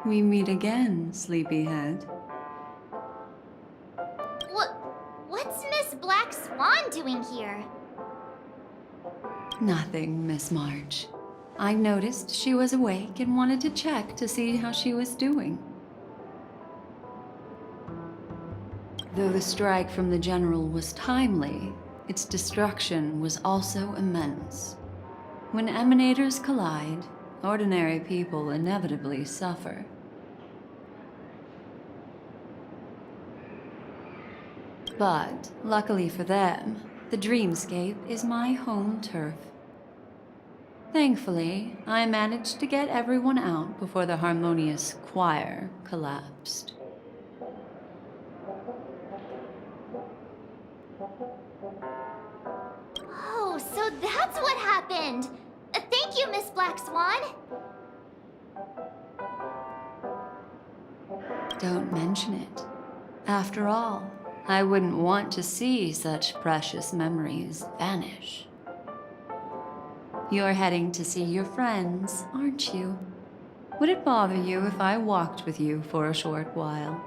We meet again, sleepyhead. What's Miss Black Swan doing here? Nothing, Miss March. I noticed she was awake and wanted to check to see how she was doing. Though the strike from the General was timely, its destruction was also immense. When emanators collide, ordinary people inevitably suffer. But, luckily for them, the dreamscape is my home turf. Thankfully, I managed to get everyone out before the harmonious choir collapsed. Oh, so that's what happened! Thank you, Miss Black Swan! Don't mention it. After all, I wouldn't want to see such precious memories vanish. You're heading to see your friends, aren't you? Would it bother you if I walked with you for a short while?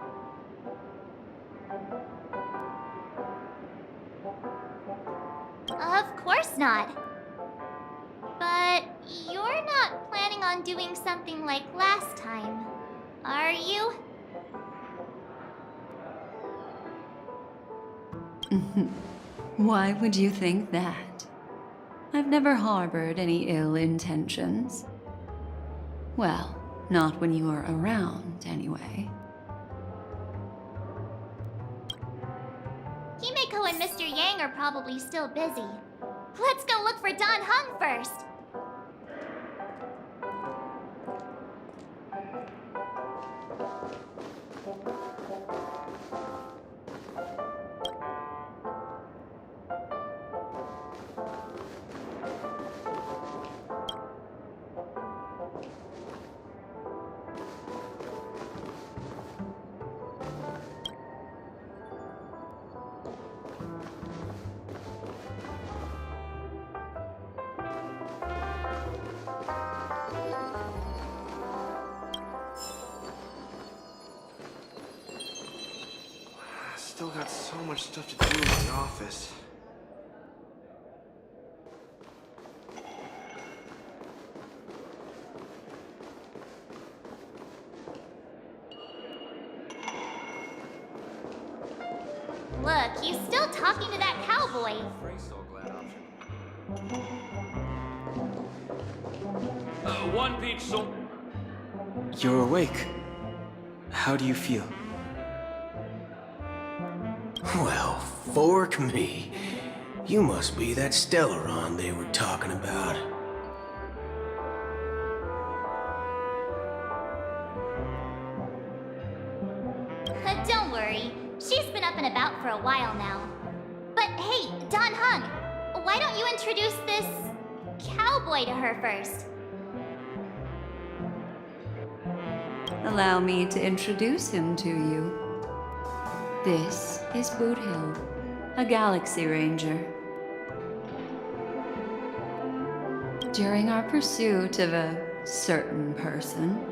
Of course not. But you're not planning on doing something like last time, are you? Why would you think that? I've never harbored any ill intentions. Well, not when you are around, anyway. Himeko and Mr. Yang are probably still busy. Let's go look for Don Hung first! Still got so much stuff to do in the office. Look, he's still talking to that cowboy. One peach so. You're awake. How do you feel? Well, fork me. You must be that Stellaron they were talking about. Don't worry, she's been up and about for a while now. But hey, Don Hung, why don't you introduce this cowboy to her first? Allow me to introduce him to you. This is Boot Hill, a Galaxy Ranger. During our pursuit of a certain person,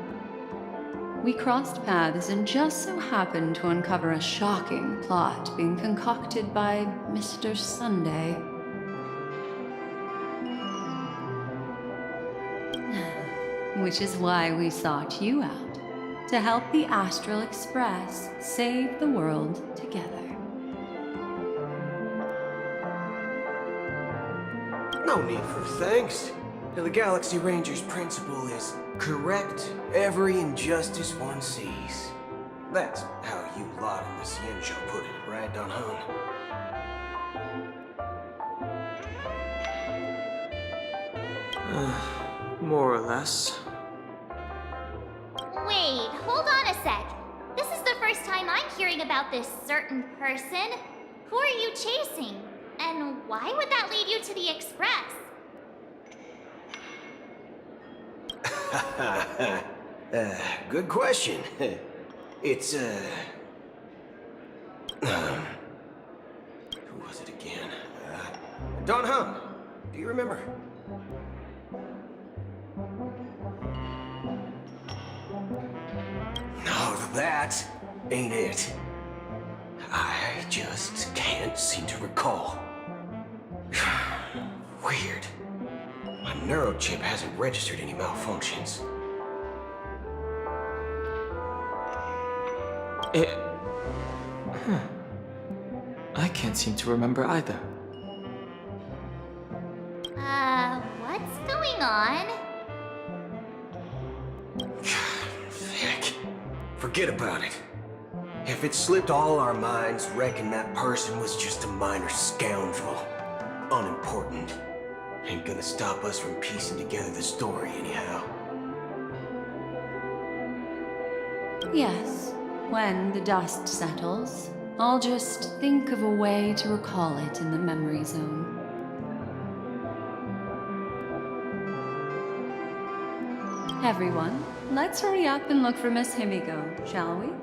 we crossed paths and just so happened to uncover a shocking plot being concocted by Mr. Sunday. Which is why we sought you out, to help the Astral Express save the world together. No need for thanks. The Galaxy Ranger's principle is correct every injustice one sees. That's how you lot in the Cien shall put it, right, Don Hung? More or less. Wait, hold on a sec. This is the first time I'm hearing about this certain person. Who are you chasing? And why would that lead you to the Express? Good question. It's, who was it again? Don Hung. Do you remember? No, that ain't it. I just can't seem to recall. Weird. My neurochip hasn't registered any malfunctions. I can't seem to remember either. What's going on? Heck. Forget about it. If it slipped all our minds, reckon that person was just a minor scoundrel. Unimportant. Ain't gonna stop us from piecing together the story anyhow. Yes, when the dust settles, I'll just think of a way to recall it in the memory zone. Everyone, let's hurry up and look for Miss Himiko, shall we?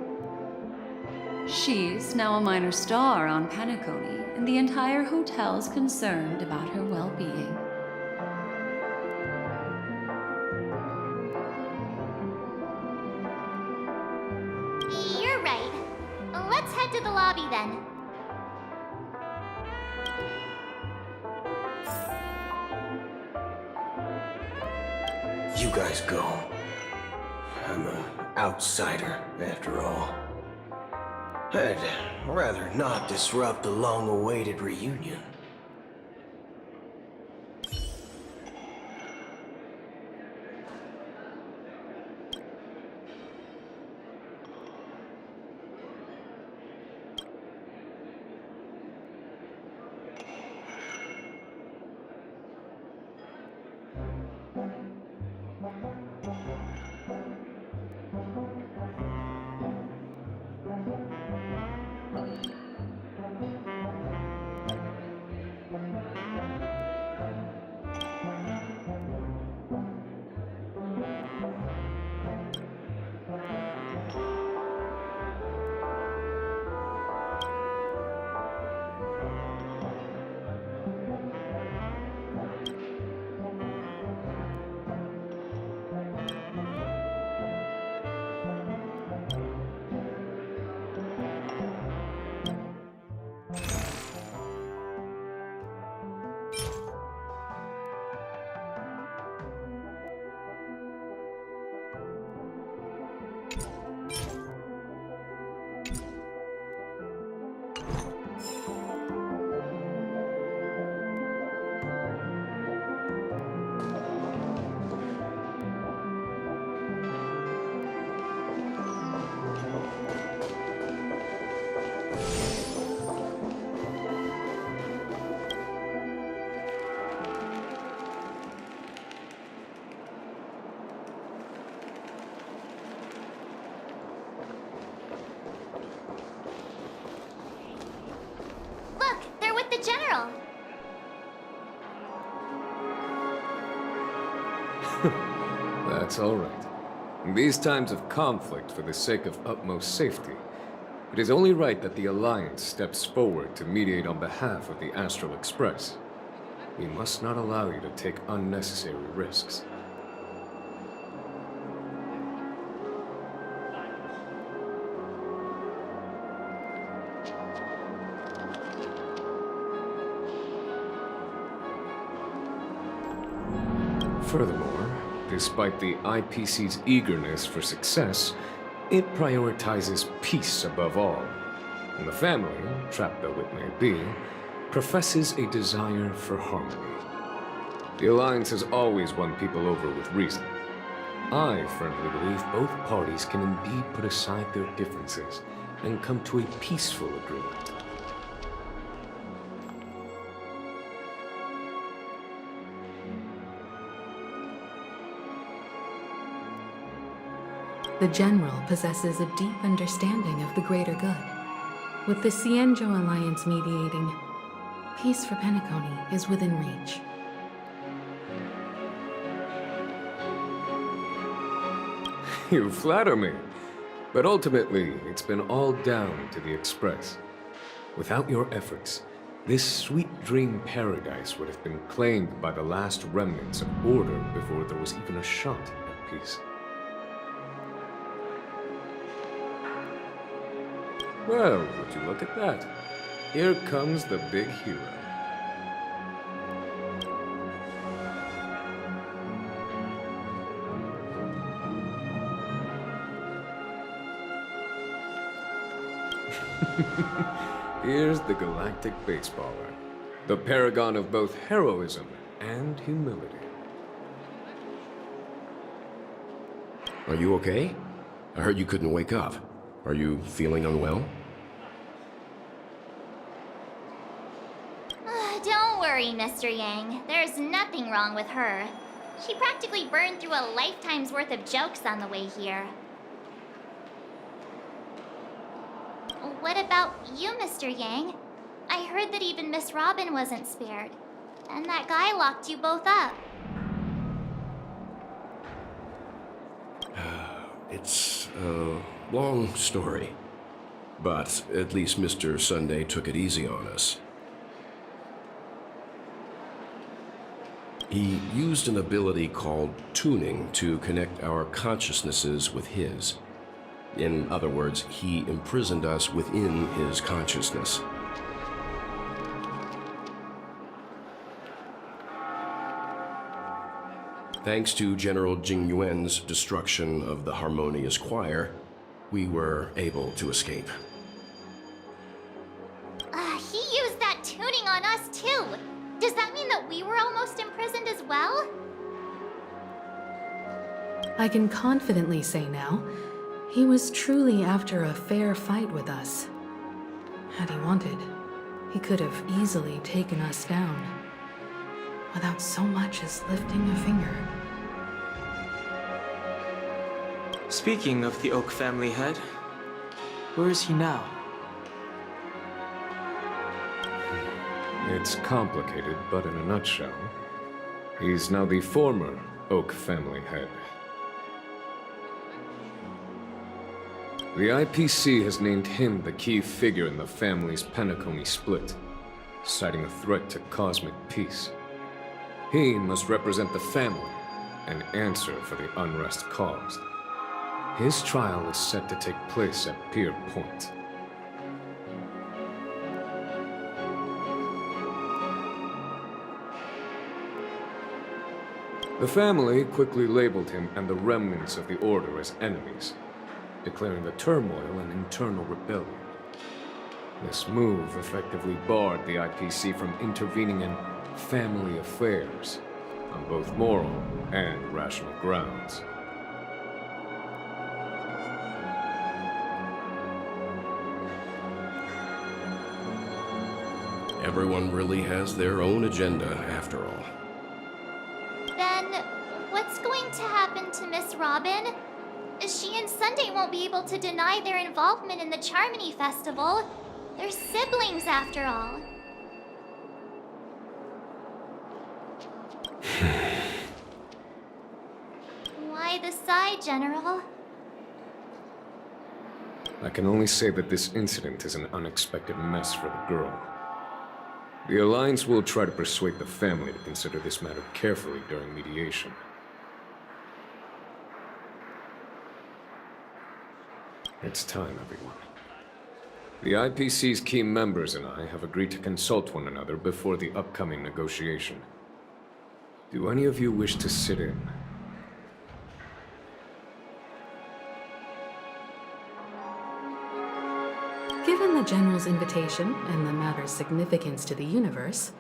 She's now a minor star on Penacony, and the entire hotel's concerned about her well-being. You're right. Let's head to the lobby then. You guys go. I'm an outsider, after all. I'd rather not disrupt the long-awaited reunion. Look, they're with the general. That's all right. In these times of conflict for the sake of utmost safety, it is only right that the Alliance steps forward to mediate on behalf of the Astral Express. We must not allow you to take unnecessary risks. Furthermore, despite the IPC's eagerness for success, it prioritizes peace above all. And the family, trapped though it may be, professes a desire for harmony. The Alliance has always won people over with reason. I firmly believe both parties can indeed put aside their differences and come to a peaceful agreement. The General possesses a deep understanding of the greater good. With the Xianzhou Alliance mediating, peace for Penacony is within reach. You flatter me. But ultimately, it's been all down to the Express. Without your efforts, this sweet dream paradise would have been claimed by the last remnants of order before there was even a shot at peace. Well, would you look at that? Here comes the big hero. Here's the galactic baseballer, the paragon of both heroism and humility. Are you okay? I heard you couldn't wake up. Are you feeling unwell? Don't worry, Mr. Yang. There's nothing wrong with her. She practically burned through a lifetime's worth of jokes on the way here. What about you, Mr. Yang? I heard that even Miss Robin wasn't spared. And that guy locked you both up. It's a long story. But at least Mr. Sunday took it easy on us. He used an ability called tuning to connect our consciousnesses with his. In other words, he imprisoned us within his consciousness. Thanks to General Jing Yuan's destruction of the Harmonious Choir, we were able to escape. He used that tuning on us too. Does that mean that we were almost imprisoned as well? I can confidently say now, he was truly after a fair fight with us. Had he wanted, he could have easily taken us down, without so much as lifting a finger. Speaking of the Oak family head, where is he now? It's complicated, but in a nutshell, he's now the former Oak family head. The IPC has named him the key figure in the family's Penacony split, citing a threat to cosmic peace. He must represent the family and answer for the unrest caused. His trial is set to take place at Pier Point. The family quickly labeled him and the remnants of the Order as enemies, declaring the turmoil an internal rebellion. This move effectively barred the IPC from intervening in family affairs on both moral and rational grounds. Everyone really has their own agenda, after all. Then, what's going to happen to Miss Robin? She and Sunday won't be able to deny their involvement in the Charmony Festival. They're siblings, after all. Why the sigh, General? I can only say that this incident is an unexpected mess for the girl. The Alliance will try to persuade the family to consider this matter carefully during mediation. It's time, everyone. The IPC's key members and I have agreed to consult one another before the upcoming negotiation. Do any of you wish to sit in? Given the General's invitation and the matter's significance to the universe,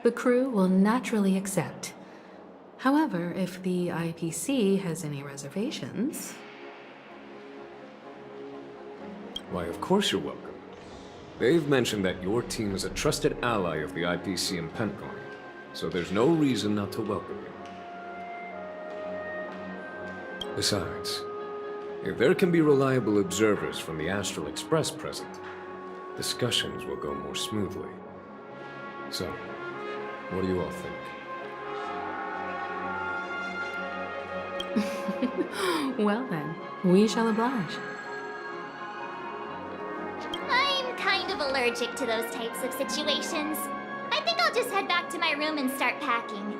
the crew will naturally accept. However, if the IPC has any reservations... Why, of course you're welcome. They've mentioned that your team is a trusted ally of the IPC in Penacony, so there's no reason not to welcome you. Besides, if there can be reliable observers from the Astral Express present, discussions will go more smoothly. So, what do you all think? Well then, we shall oblige. I'm kind of allergic to those types of situations. I think I'll just head back to my room and start packing.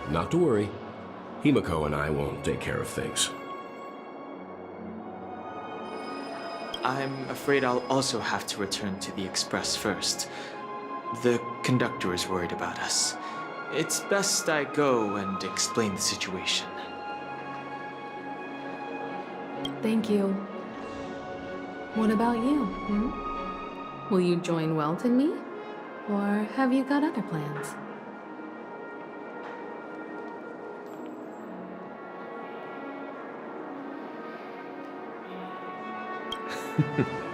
Not to worry. Himiko and I will take care of things. I'm afraid I'll also have to return to the express first. The conductor is worried about us. It's best I go and explain the situation. Thank you. What about you? Will you join Welt and me? Or have you got other plans?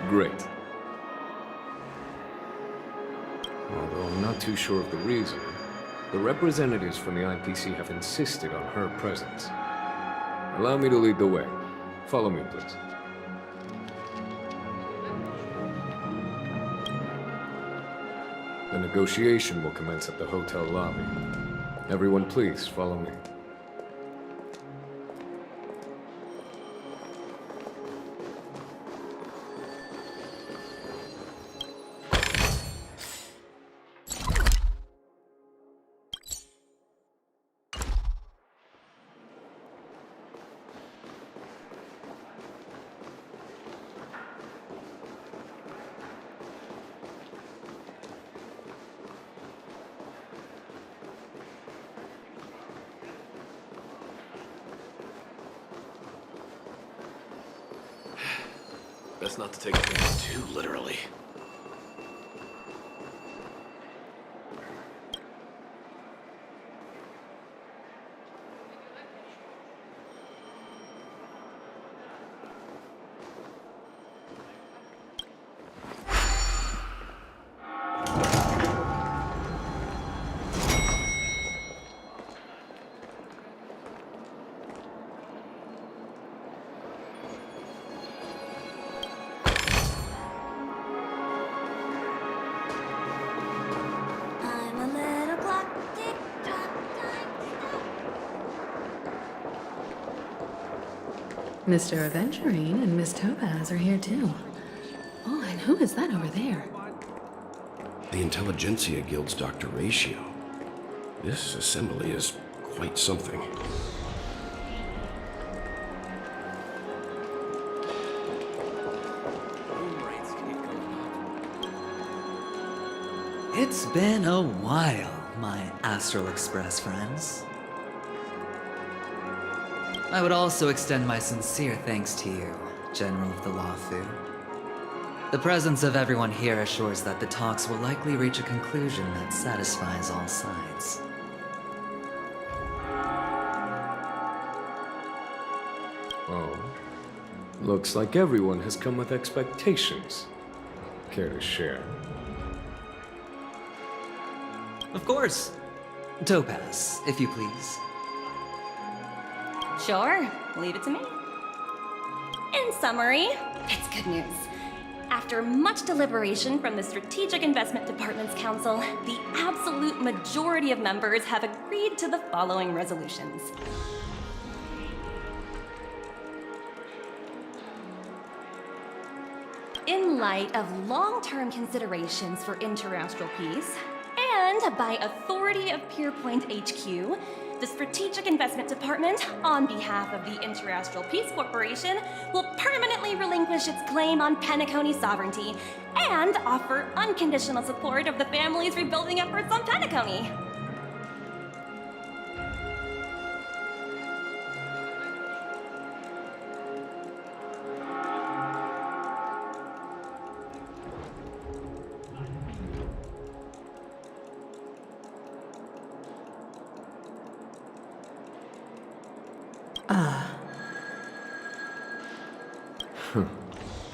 Great. Although I'm not too sure of the reason, the representatives from the IPC have insisted on her presence. Allow me to lead the way. Follow me, please. The negotiation will commence at the hotel lobby. Everyone, please follow me. Best not to take things too literally. I'm a little clock, tick tock, time. Mr. Aventurine and Miss Topaz are here too. Oh, and who is that over there? The Intelligentsia Guild's Dr. Ratio. This assembly is quite something. It's been a while, my Astral Express friends. I would also extend my sincere thanks to you, General of the Lawfu. The presence of everyone here assures that the talks will likely reach a conclusion that satisfies all sides. Oh. Looks like everyone has come with expectations. Care to share? Of course. Topaz, if you please. Sure, leave it to me. In summary, it's good news. After much deliberation from the Strategic Investment Department's Council, the absolute majority of members have agreed to the following resolutions. In light of long-term considerations for interastral peace, and by authority of Pierpoint HQ, the Strategic Investment Department, on behalf of the Interastral Peace Corporation, will permanently relinquish its claim on Penacony sovereignty and offer unconditional support of the family's rebuilding efforts on Penacony.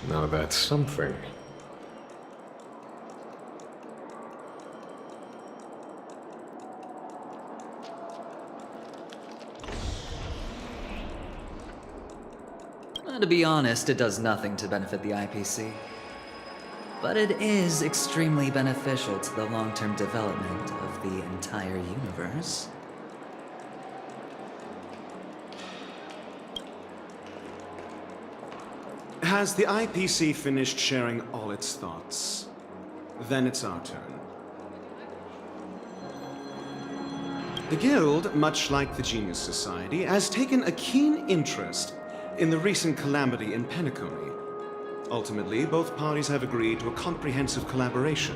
Now that's something. To be honest, it does nothing to benefit the IPC. But it is extremely beneficial to the long-term development of the entire universe. Has the IPC finished sharing all its thoughts? Then it's our turn. The Guild, much like the Genius Society, has taken a keen interest in the recent calamity in Penacony. Ultimately, both parties have agreed to a comprehensive collaboration,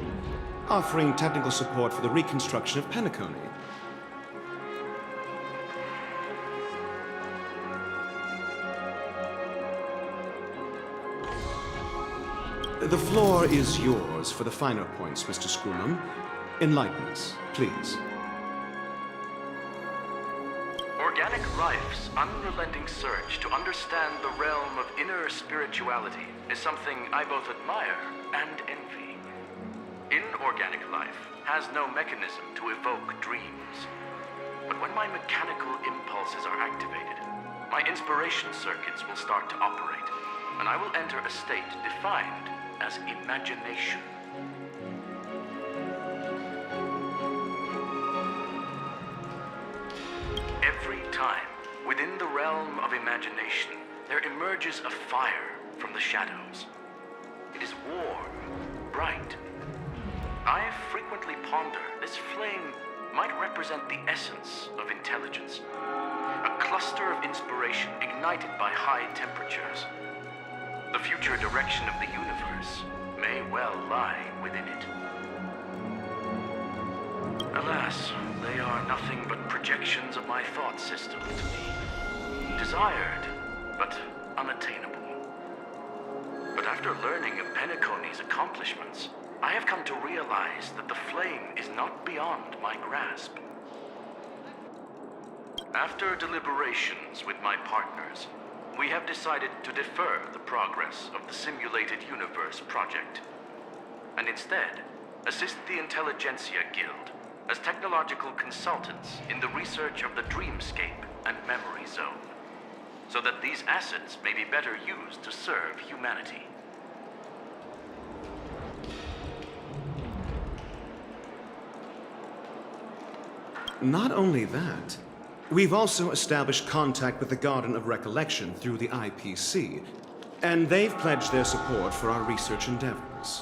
offering technical support for the reconstruction of Penacony. The floor is yours for the finer points, Mr. Screwman. Enlighten us, please. Organic life's unrelenting search to understand the realm of inner spirituality is something I both admire and envy. Inorganic life has no mechanism to evoke dreams. But when my mechanical impulses are activated, my inspiration circuits will start to operate, and I will enter a state defined as imagination. Every time, within the realm of imagination, there emerges a fire from the shadows. It is warm, bright. I frequently ponder this flame might represent the essence of intelligence, a cluster of inspiration ignited by high temperatures. The future direction of the universe may well lie within it. Alas, they are nothing but projections of my thought system to me. Desired, but unattainable. But after learning of Penacony's accomplishments, I have come to realize that the flame is not beyond my grasp. After deliberations with my partners, we have decided to defer the progress of the Simulated Universe project, and instead assist the Intelligentsia Guild as technological consultants in the research of the dreamscape and memory zone, so that these assets may be better used to serve humanity. Not only that, we've also established contact with the Garden of Recollection through the IPC, and they've pledged their support for our research endeavors.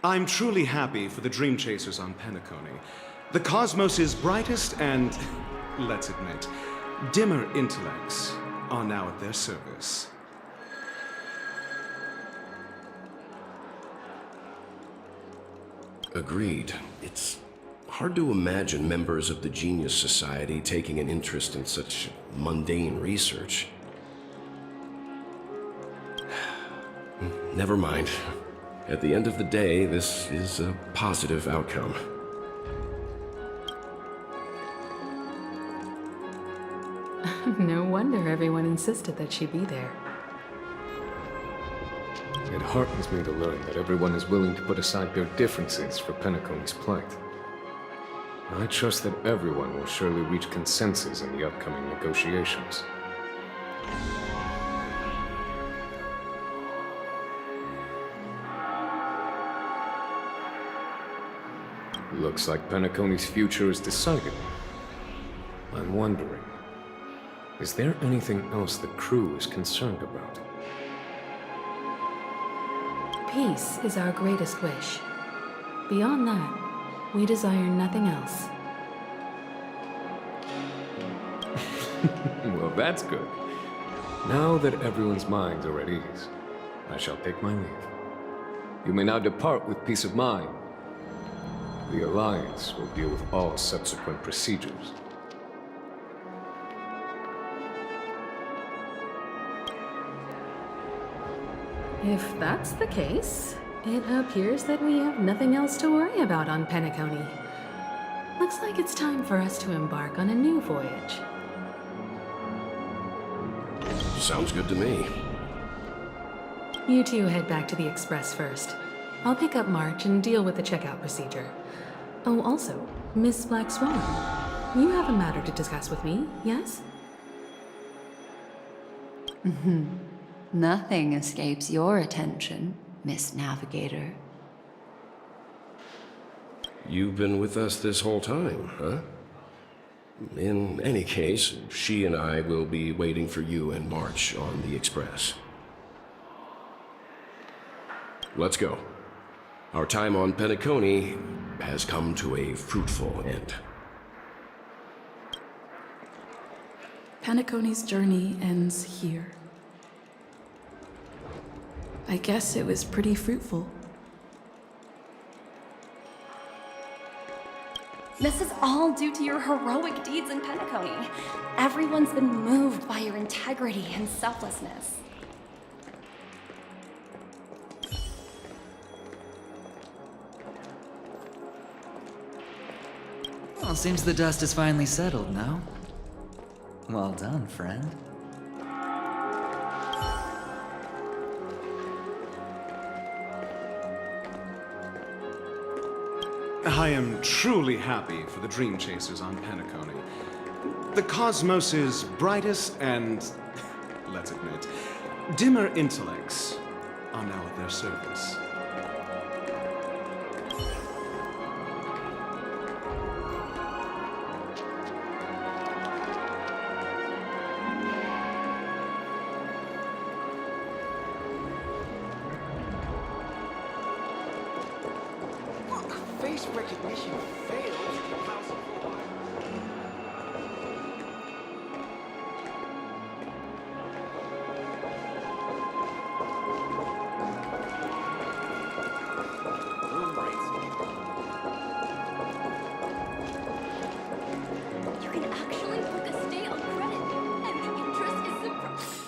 I'm truly happy for the Dream Chasers on Penacony. The cosmos' brightest and, let's admit, dimmer intellects are now at their service. Agreed. It's hard to imagine members of the Genius Society taking an interest in such mundane research. Never mind. At the end of the day, this is a positive outcome. No wonder everyone insisted that she be there. It heartens me to learn that everyone is willing to put aside their differences for Penacony's plight. I trust that everyone will surely reach consensus in the upcoming negotiations. Looks like Penacony's future is decided. I'm wondering, is there anything else the crew is concerned about? Peace is our greatest wish. Beyond that, we desire nothing else. Well, that's good. Now that everyone's minds are at ease, I shall take my leave. You may now depart with peace of mind. The Alliance will deal with all subsequent procedures. If that's the case, it appears that we have nothing else to worry about on Penacony. Looks like it's time for us to embark on a new voyage. Sounds good to me. You two head back to the Express first. I'll pick up March and deal with the checkout procedure. Oh, also, Miss Black Swan, you have a matter to discuss with me, yes? Nothing escapes your attention, Miss Navigator. You've been with us this whole time, huh? In any case, she and I will be waiting for you and March on the Express. Let's go. Our time on Penacony has come to a fruitful end. Penacony's journey ends here. I guess it was pretty fruitful. This is all due to your heroic deeds in Penacony. Everyone's been moved by your integrity and selflessness. Well, seems the dust is finally settled, no? Well done, friend. I am truly happy for the Dream Chasers on Penacony. The cosmos' brightest and, let's admit, dimmer intellects are now at their service. Face recognition failed. You can actually put the stay on credit, and the interest is surprising.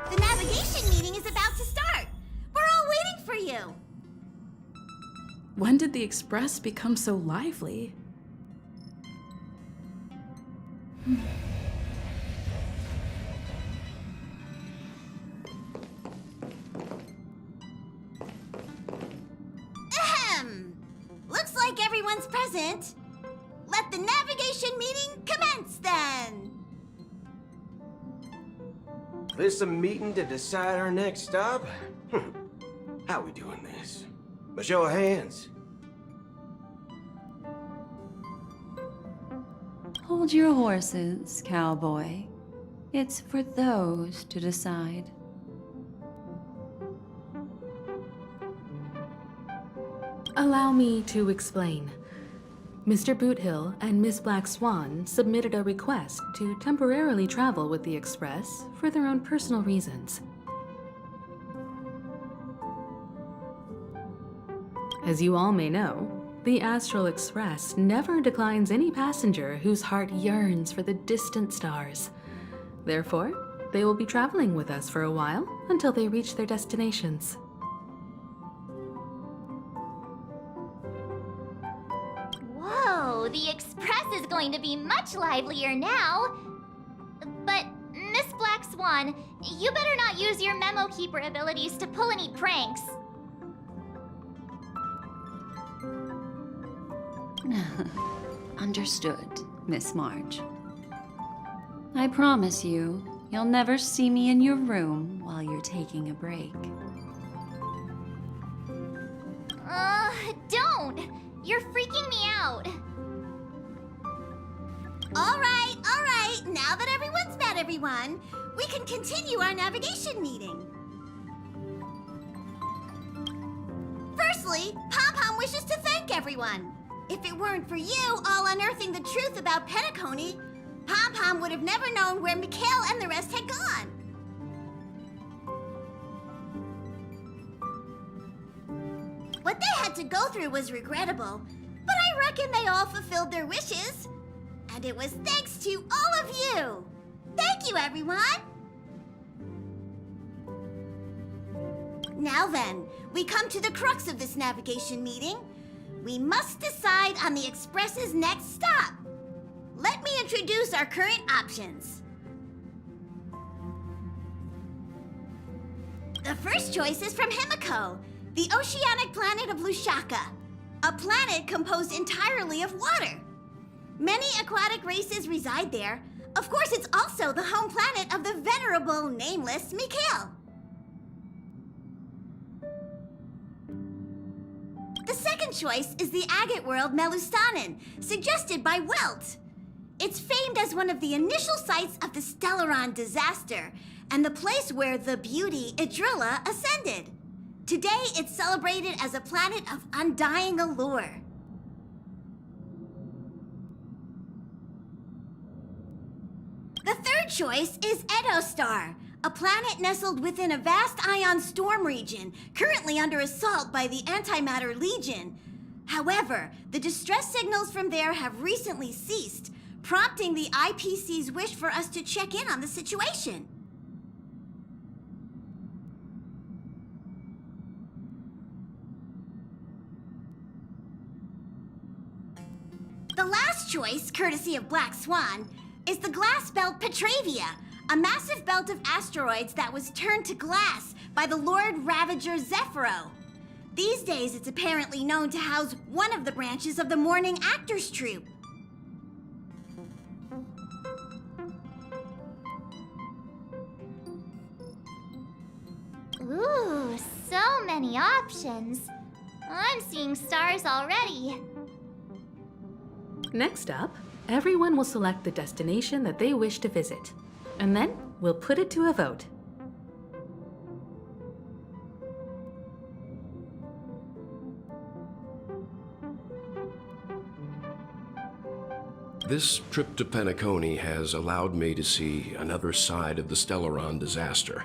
The navigation meeting is about to start. We're all waiting for you. When did the Express become so lively? Ahem. Looks like everyone's present. Let the navigation meeting commence then. This a meeting to decide our next stop? How we doing this? A show of hands. Hold your horses, cowboy. It's for those to decide. Allow me to explain. Mr. Boothill and Miss Black Swan submitted a request to temporarily travel with the Express for their own personal reasons. As you all may know, the Astral Express never declines any passenger whose heart yearns for the distant stars. Therefore, they will be traveling with us for a while until they reach their destinations. Whoa, the Express is going to be much livelier now. But, Miss Black Swan, you better not use your memo keeper abilities to pull any pranks. Understood, Miss March. I promise you, you'll never see me in your room while you're taking a break. Don't! You're freaking me out. All right. Now that everyone's met everyone, we can continue our navigation meeting. Firstly, Pom-Pom wishes to thank everyone. If it weren't for you all unearthing the truth about Penacony, Pom-Pom would have never known where Mikhail and the rest had gone. What they had to go through was regrettable, but I reckon they all fulfilled their wishes. And it was thanks to all of you. Thank you, everyone. Now then, we come to the crux of this navigation meeting. We must decide on the Express's next stop. Let me introduce our current options. The first choice is from Himiko, the oceanic planet of Lushaka, a planet composed entirely of water. Many aquatic races reside there. Of course, it's also the home planet of the venerable, nameless Mikhail. The second choice is the agate world Melustanen, suggested by Welt. It's famed as one of the initial sites of the Stellaron disaster, and the place where the beauty Idrilla ascended. Today, it's celebrated as a planet of undying allure. The third choice is Edostar, a planet nestled within a vast ion storm region, currently under assault by the Antimatter Legion. However, the distress signals from there have recently ceased, prompting the IPC's wish for us to check in on the situation. The last choice, courtesy of Black Swan, is the glass belt Petravia, a massive belt of asteroids that was turned to glass by the Lord Ravager Zephyro. These days, it's apparently known to house one of the branches of the Morning Actors Troupe. Ooh, so many options. I'm seeing stars already. Next up, everyone will select the destination that they wish to visit, and then we'll put it to a vote. This trip to Penacony has allowed me to see another side of the Stellaron disaster.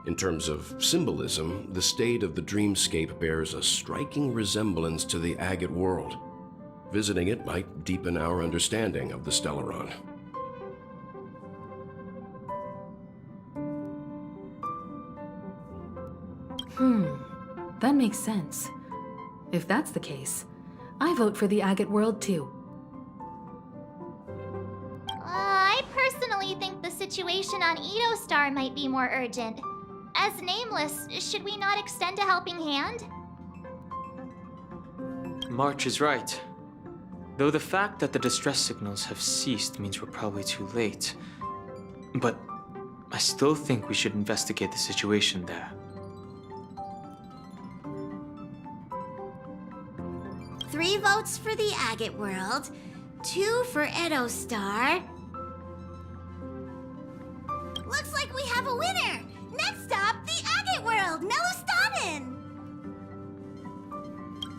In terms of symbolism, the state of the dreamscape bears a striking resemblance to the agate world. Visiting it might deepen our understanding of the Stellaron. That makes sense. If that's the case, I vote for the agate world too. I personally think the situation on Edostar might be more urgent. As Nameless, should we not extend a helping hand? March is right. Though the fact that the distress signals have ceased means we're probably too late. But I still think we should investigate the situation there. Three votes for the agate world, 2 for Edostar. Looks like we have a winner! Next up, the agate world, Melustanen!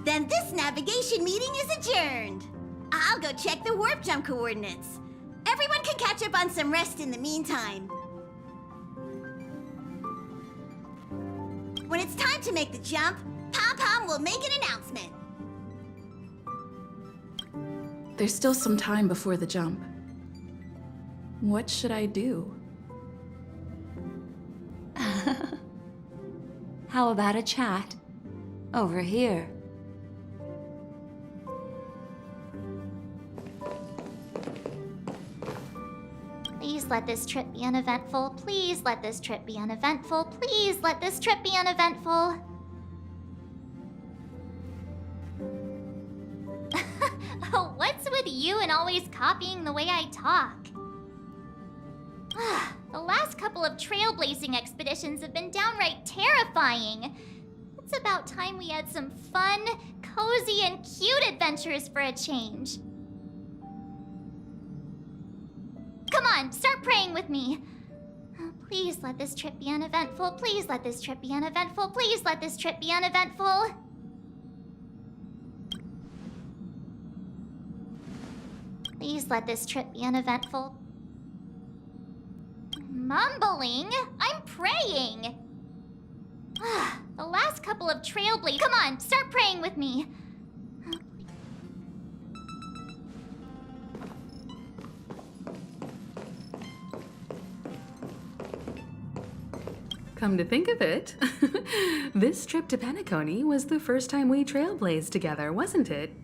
Then this navigation meeting is adjourned. I'll go check the warp jump coordinates. Everyone can catch up on some rest in the meantime. When it's time to make the jump, Pom-Pom will make an announcement. There's still some time before the jump. What should I do? How about a chat? Over here. Please let this trip be uneventful. Please let this trip be uneventful. Please let this trip be uneventful. What's with you and always copying the way I talk? The last couple of trailblazing expeditions have been downright terrifying. It's about time we had some fun, cozy, and cute adventures for a change. Come on, start praying with me. Please let this trip be uneventful. Please let this trip be uneventful. Please let this trip be uneventful. Please let this trip be uneventful. Mumbling? I'm praying. The last couple of trailblazers. Come on, start praying with me. Come to think of it, this trip to Penacony was the first time we trailblazed together, wasn't it?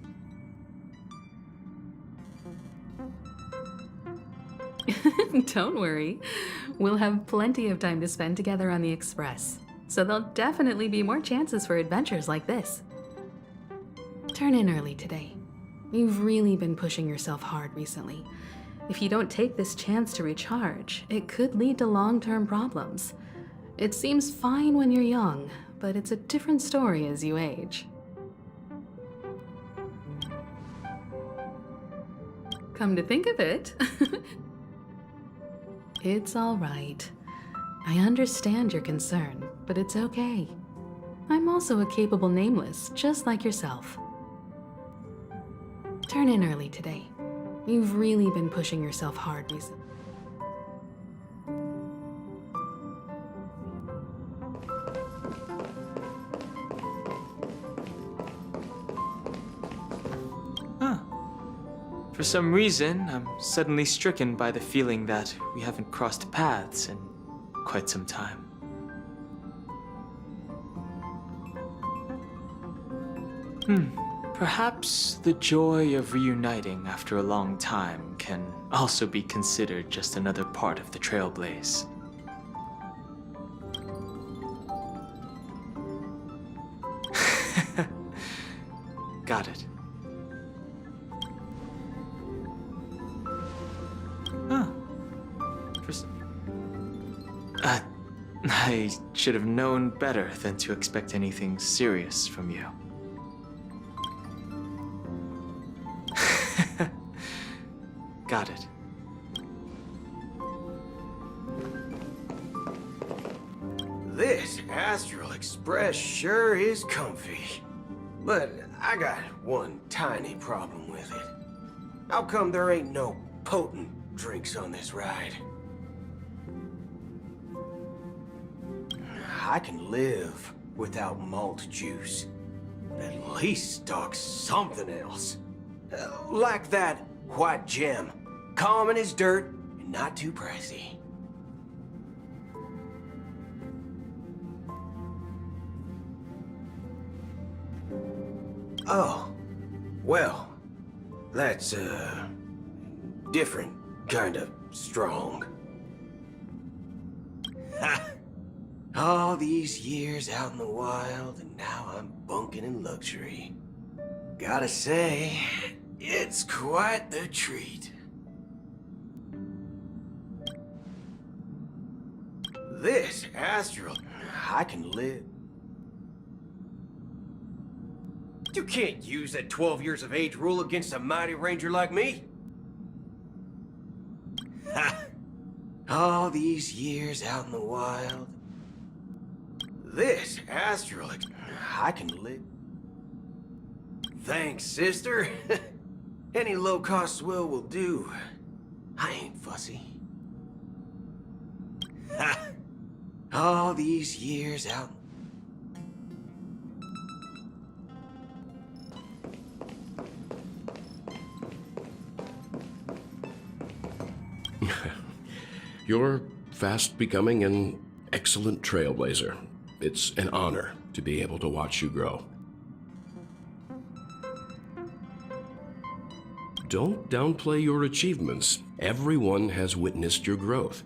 Don't worry. We'll have plenty of time to spend together on the Express, so there'll definitely be more chances for adventures like this. Turn in early today. You've really been pushing yourself hard recently. If you don't take this chance to recharge, it could lead to long-term problems. It seems fine when you're young, but it's a different story as you age. Come to think of it, it's all right. I understand your concern, but it's okay. I'm also a capable nameless, just like yourself. Turn in early today. You've really been pushing yourself hard recently. For some reason, I'm suddenly stricken by the feeling that we haven't crossed paths in quite some time. Perhaps the joy of reuniting after a long time can also be considered just another part of the trailblaze. Got it. I should have known better than to expect anything serious from you. Got it. This Astral Express sure is comfy. But I got one tiny problem with it. How come there ain't no potent drinks on this ride? I can live without malt juice, but at least stock something else. Like that white gem, common as dirt and not too pricey. Oh, well, that's different kind of strong. Ha! All these years out in the wild, and now I'm bunking in luxury. Gotta say, it's quite the treat. This Astral, I can live. You can't use that 12 years of age rule against a mighty ranger like me. Ha! All these years out in the wild. This Astral, I can live. Thanks, sister. Any low-cost swill will do. I ain't fussy. Ha! All these years out. You're fast becoming an excellent trailblazer. It's an honor to be able to watch you grow. Don't downplay your achievements. Everyone has witnessed your growth.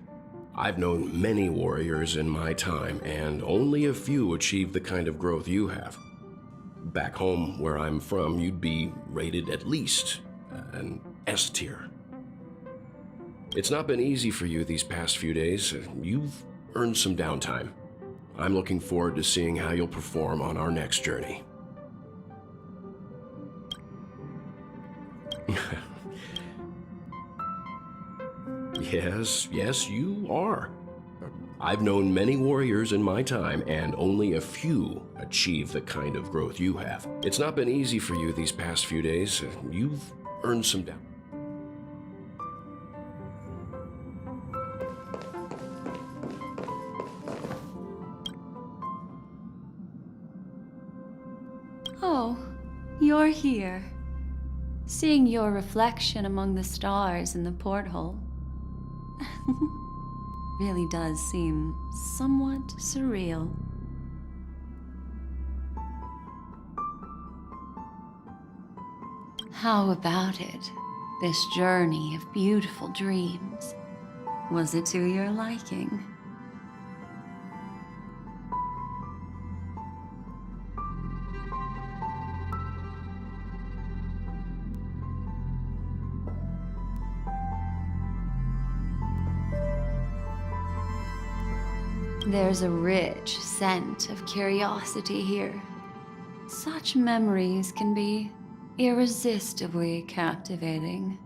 I've known many warriors in my time, and only a few achieve the kind of growth you have. Back home, where I'm from, you'd be rated at least an S tier. It's not been easy for you these past few days. You've earned some downtime. I'm looking forward to seeing how you'll perform on our next journey. Yes, you are. I've known many warriors in my time, and only a few achieve the kind of growth you have. It's not been easy for you these past few days. You've earned some down. Oh, you're here. Seeing your reflection among the stars in the porthole really does seem somewhat surreal. How about it? This journey of beautiful dreams. Was it to your liking? There's a rich scent of curiosity here. Such memories can be irresistibly captivating.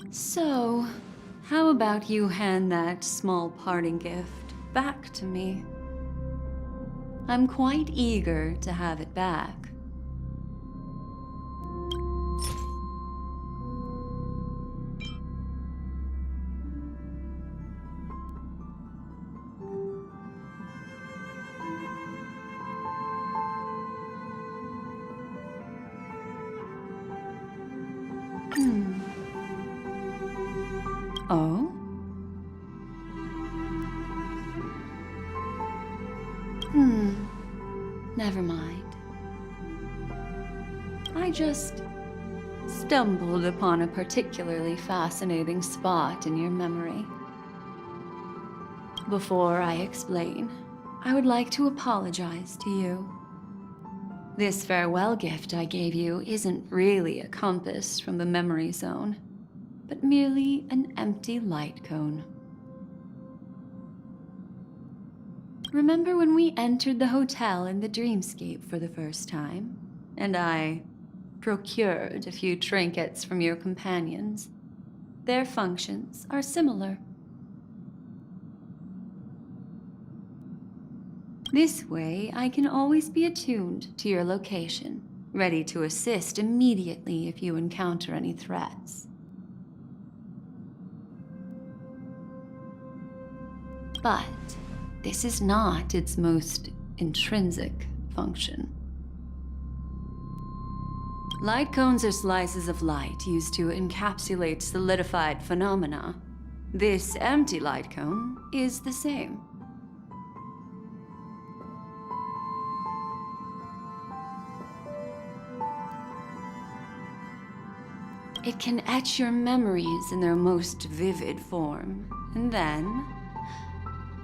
So, how about you hand that small parting gift back to me? I'm quite eager to have it back. Oh? Never mind. I just stumbled upon a particularly fascinating spot in your memory. Before I explain, I would like to apologize to you. This farewell gift I gave you isn't really a compass from the memory zone, but merely an empty light cone. Remember when we entered the hotel in the dreamscape for the first time, and I procured a few trinkets from your companions? Their functions are similar. This way, I can always be attuned to your location, ready to assist immediately if you encounter any threats. But this is not its most intrinsic function. Light cones are slices of light used to encapsulate solidified phenomena. This empty light cone is the same. It can etch your memories in their most vivid form, and then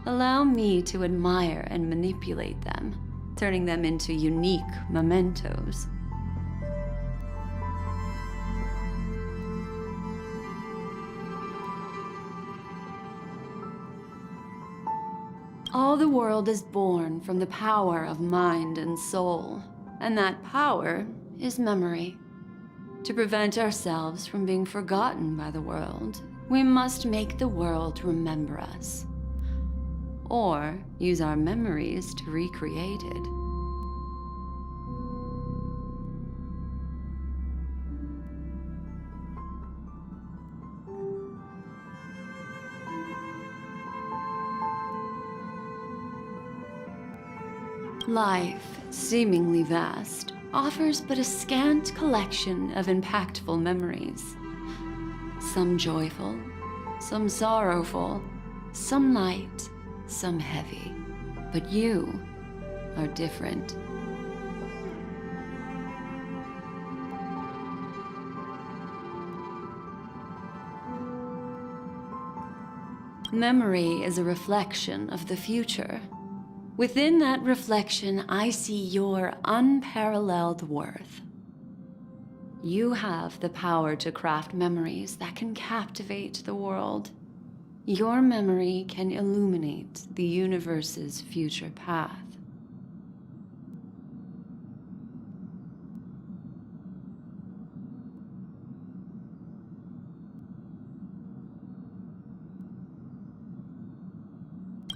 allow me to admire and manipulate them, turning them into unique mementos. All the world is born from the power of mind and soul, and that power is memory. To prevent ourselves from being forgotten by the world, we must make the world remember us, or use our memories to recreate it. Life, seemingly vast, offers but a scant collection of impactful memories. Some joyful, some sorrowful, some light, some heavy. But you are different. Memory is a reflection of the future. Within that reflection, I see your unparalleled worth. You have the power to craft memories that can captivate the world. Your memory can illuminate the universe's future path.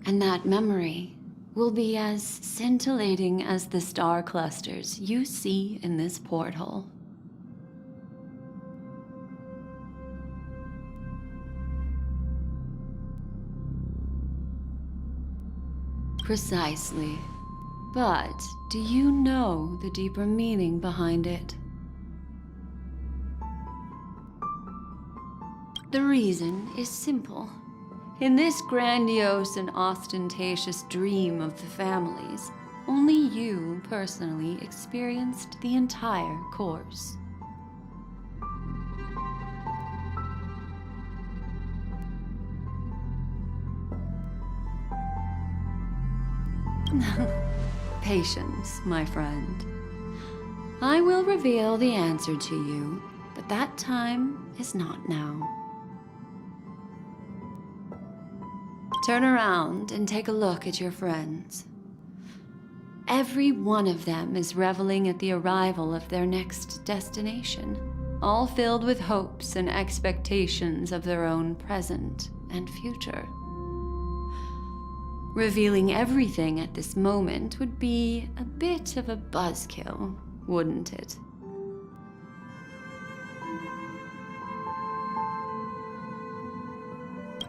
And that memory will be as scintillating as the star clusters you see in this porthole. Precisely. But do you know the deeper meaning behind it? The reason is simple. In this grandiose and ostentatious dream of the families, only you personally experienced the entire course. Patience, my friend. I will reveal the answer to you, but that time is not now. Turn around and take a look at your friends. Every one of them is reveling at the arrival of their next destination, all filled with hopes and expectations of their own present and future. Revealing everything at this moment would be a bit of a buzzkill, wouldn't it?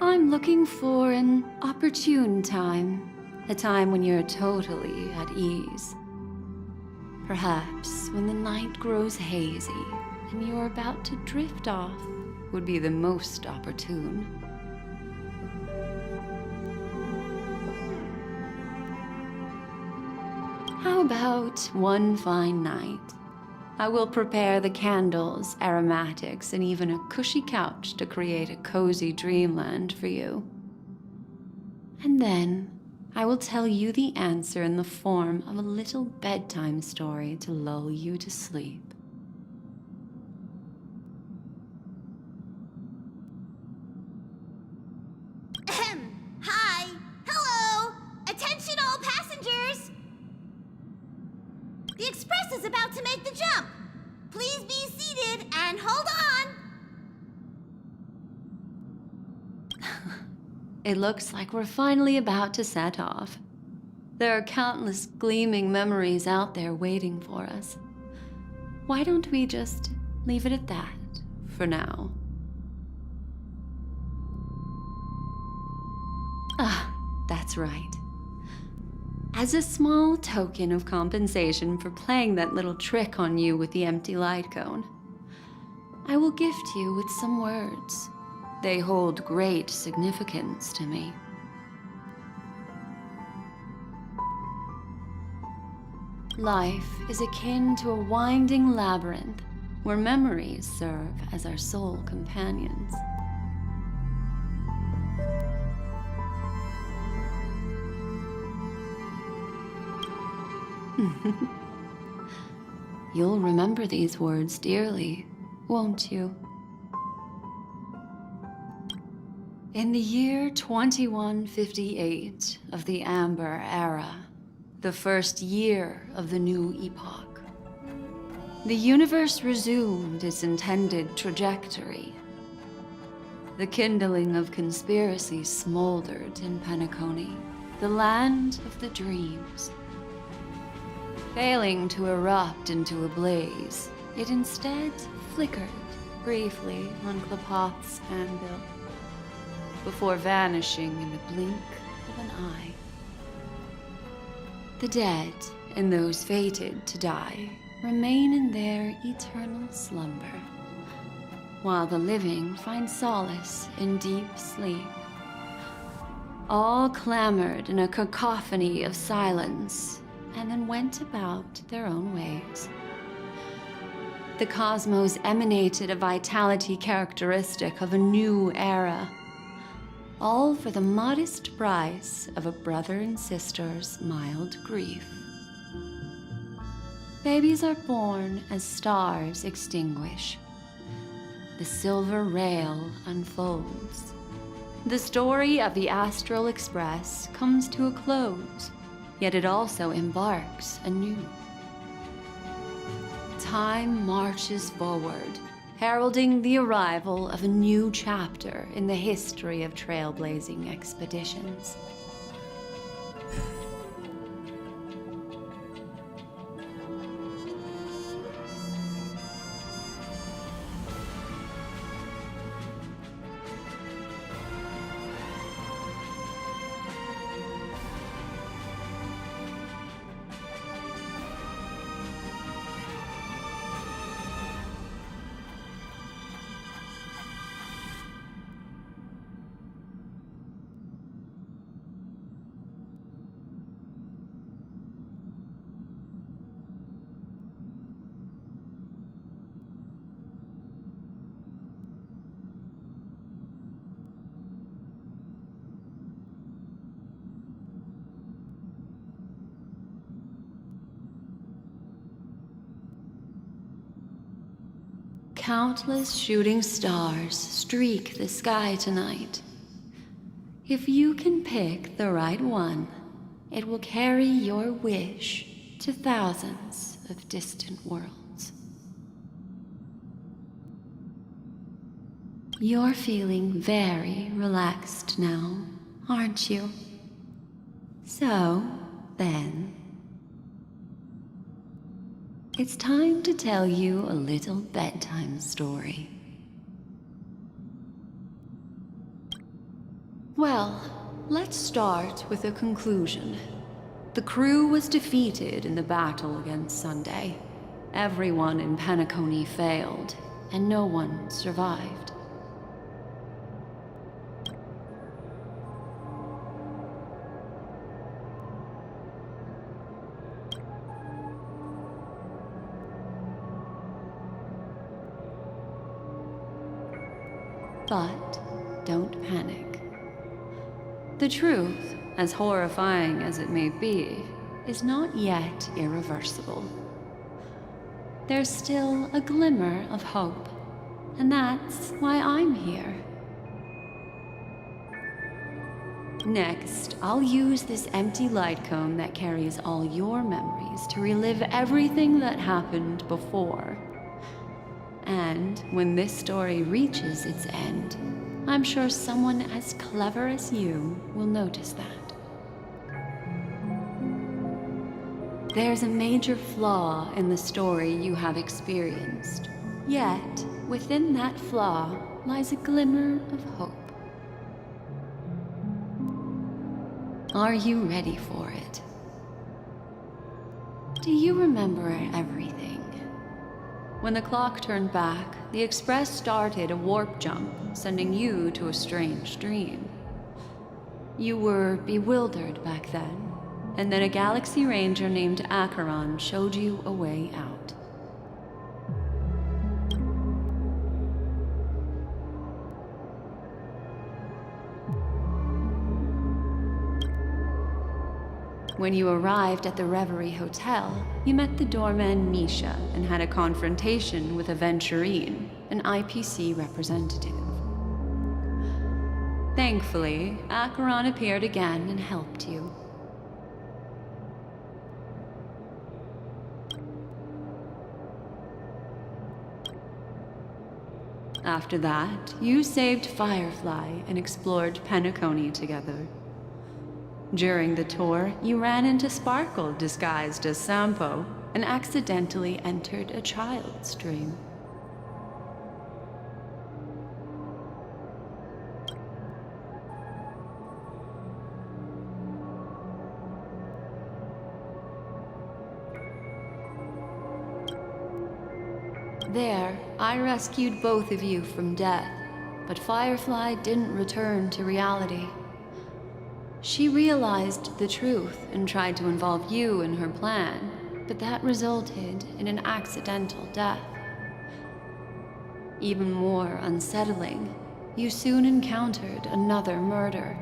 I'm looking for an opportune time, a time when you're totally at ease. Perhaps when the night grows hazy and you're about to drift off would be the most opportune. How about one fine night? I will prepare the candles, aromatics, and even a cushy couch to create a cozy dreamland for you. And then I will tell you the answer in the form of a little bedtime story to lull you to sleep. Hi! Hello! Attention all passengers! The express is about to make the jump. Please be seated and hold on. It looks like we're finally about to set off. There are countless gleaming memories out there waiting for us. Why don't we just leave it at that for now? Ah, that's right. As a small token of compensation for playing that little trick on you with the empty light cone, I will gift you with some words. They hold great significance to me. Life is akin to a winding labyrinth where memories serve as our sole companions. You'll remember these words dearly, won't you? In the year 2158 of the Amber Era, the first year of the new epoch, the universe resumed its intended trajectory. The kindling of conspiracy smoldered in Penacony, the land of the dreams. Failing to erupt into a blaze, it instead flickered briefly on Klapoth's anvil, before vanishing in the blink of an eye. The dead and those fated to die remain in their eternal slumber, while the living find solace in deep sleep. All clamored in a cacophony of silence, and then went about their own ways. The cosmos emanated a vitality characteristic of a new era, all for the modest price of a brother and sister's mild grief. Babies are born as stars extinguish. The silver rail unfolds. The story of the Astral Express comes to a close, yet it also embarks anew. Time marches forward, heralding the arrival of a new chapter in the history of trailblazing expeditions. Countless shooting stars streak the sky tonight. If you can pick the right one, it will carry your wish to thousands of distant worlds. You're feeling very relaxed now, aren't you? So, then, it's time to tell you a little bedtime story. Well, let's start with a conclusion. The crew was defeated in the battle against Sunday. Everyone in Penacony failed, and no one survived. But don't panic. The truth, as horrifying as it may be, is not yet irreversible. There's still a glimmer of hope, and that's why I'm here. Next, I'll use this empty light cone that carries all your memories to relive everything that happened before. And when this story reaches its end, I'm sure someone as clever as you will notice that. There's a major flaw in the story you have experienced. Yet, within that flaw lies a glimmer of hope. Are you ready for it? Do you remember everything? When the clock turned back, the Express started a warp jump, sending you to a strange dream. You were bewildered back then, and then a Galaxy Ranger named Acheron showed you a way out. When you arrived at the Reverie Hotel, you met the doorman Misha and had a confrontation with Aventurine, an IPC representative. Thankfully, Acheron appeared again and helped you. After that, you saved Firefly and explored Penacony together. During the tour, you ran into Sparkle disguised as Sampo and accidentally entered a child's dream. There, I rescued both of you from death, but Firefly didn't return to reality. She realized the truth and tried to involve you in her plan, but that resulted in an accidental death. Even more unsettling, you soon encountered another murder.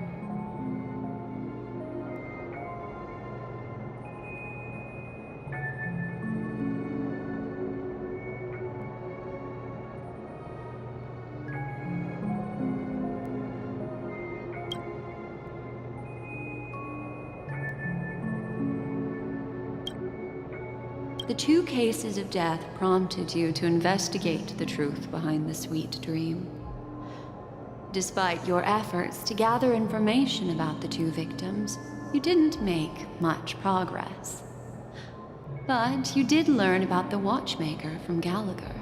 The 2 cases of death prompted you to investigate the truth behind the sweet dream. Despite your efforts to gather information about the 2 victims, you didn't make much progress. But you did learn about the watchmaker from Gallagher.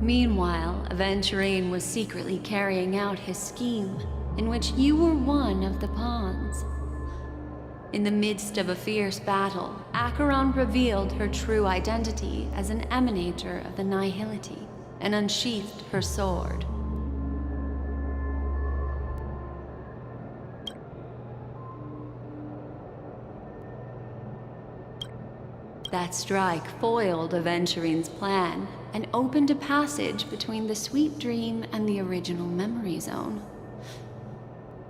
Meanwhile, Aventurine was secretly carrying out his scheme, in which you were one of the pawns. In the midst of a fierce battle, Acheron revealed her true identity as an emanator of the Nihility and unsheathed her sword. That strike foiled Aventurine's plan and opened a passage between the sweet dream and the original memory zone.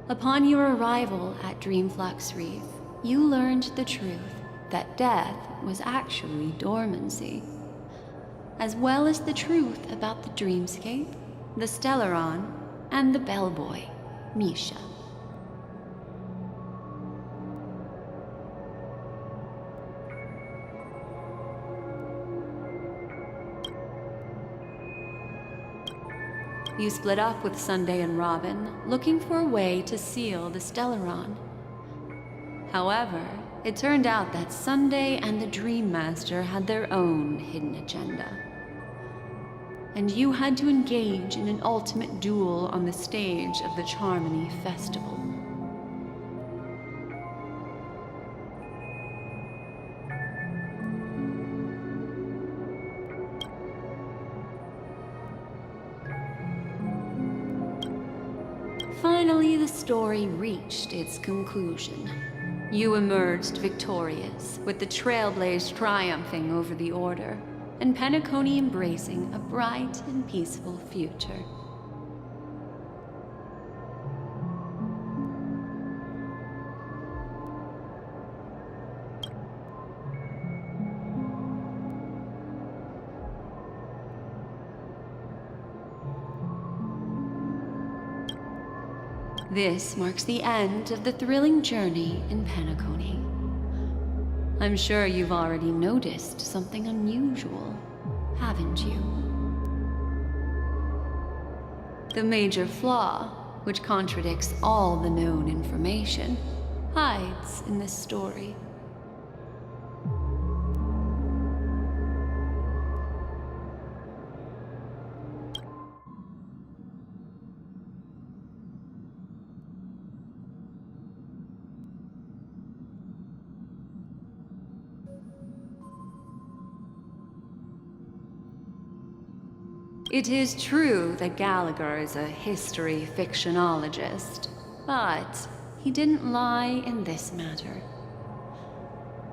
Upon your arrival at Dreamflux Reef, you learned the truth that death was actually dormancy, as well as the truth about the dreamscape, the Stellaron, and the bellboy, Misha. You split up with Sunday and Robin, looking for a way to seal the Stellaron. However, it turned out that Sunday and the Dream Master had their own hidden agenda. And you had to engage in an ultimate duel on the stage of the Charmony Festival. Finally, the story reached its conclusion. You emerged victorious, with the Trailblaze triumphing over the Order, and Penacony embracing a bright and peaceful future. This marks the end of the thrilling journey in Penacony. I'm sure you've already noticed something unusual, haven't you? The major flaw, which contradicts all the known information, hides in this story. It is true that Gallagher is a history fictionologist, but he didn't lie in this matter.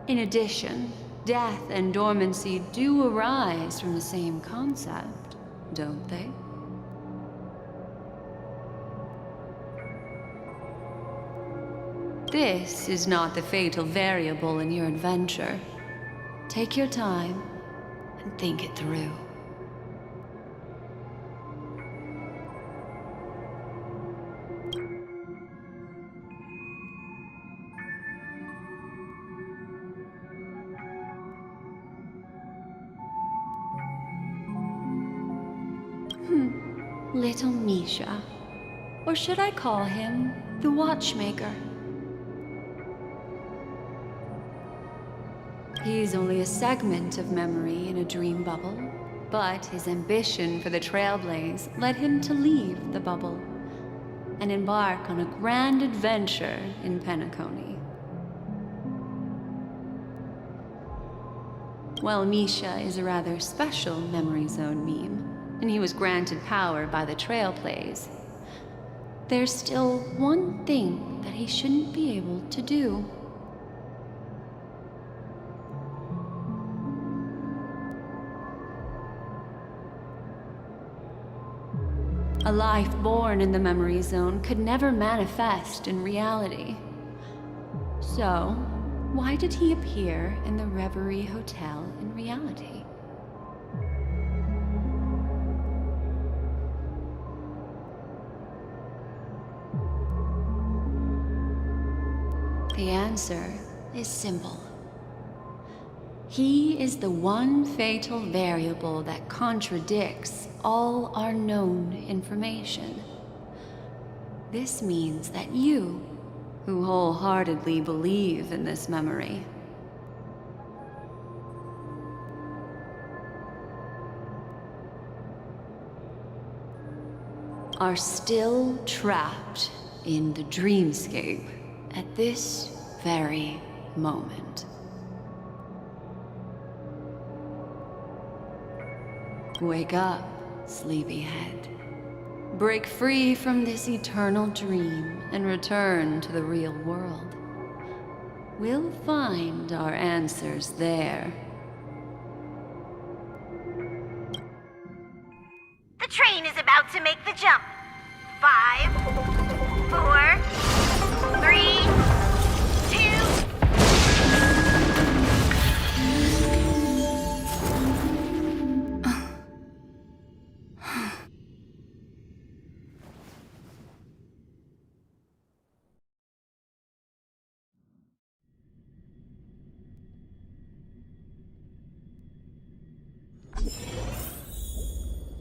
In addition, death and dormancy do arise from the same concept, don't they? This is not the fatal variable in your adventure. Take your time and think it through. Little Misha. Or should I call him the Watchmaker? He's only a segment of memory in a dream bubble, but his ambition for the Trailblaze led him to leave the bubble and embark on a grand adventure in Penacony. While Misha is a rather special memory zone meme, and he was granted power by the Trailblaze, there's still one thing that he shouldn't be able to do. A life born in the memory zone could never manifest in reality. So, why did he appear in the Reverie Hotel in reality? The answer is simple. He is the one fatal variable that contradicts all our known information. This means that you, who wholeheartedly believe in this memory, are still trapped in the dreamscape at this very moment. Wake up, sleepyhead. Break free from this eternal dream and return to the real world. We'll find our answers there. The train is about to make the jump. 5, 4, 3, 2.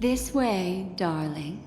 This way, darling.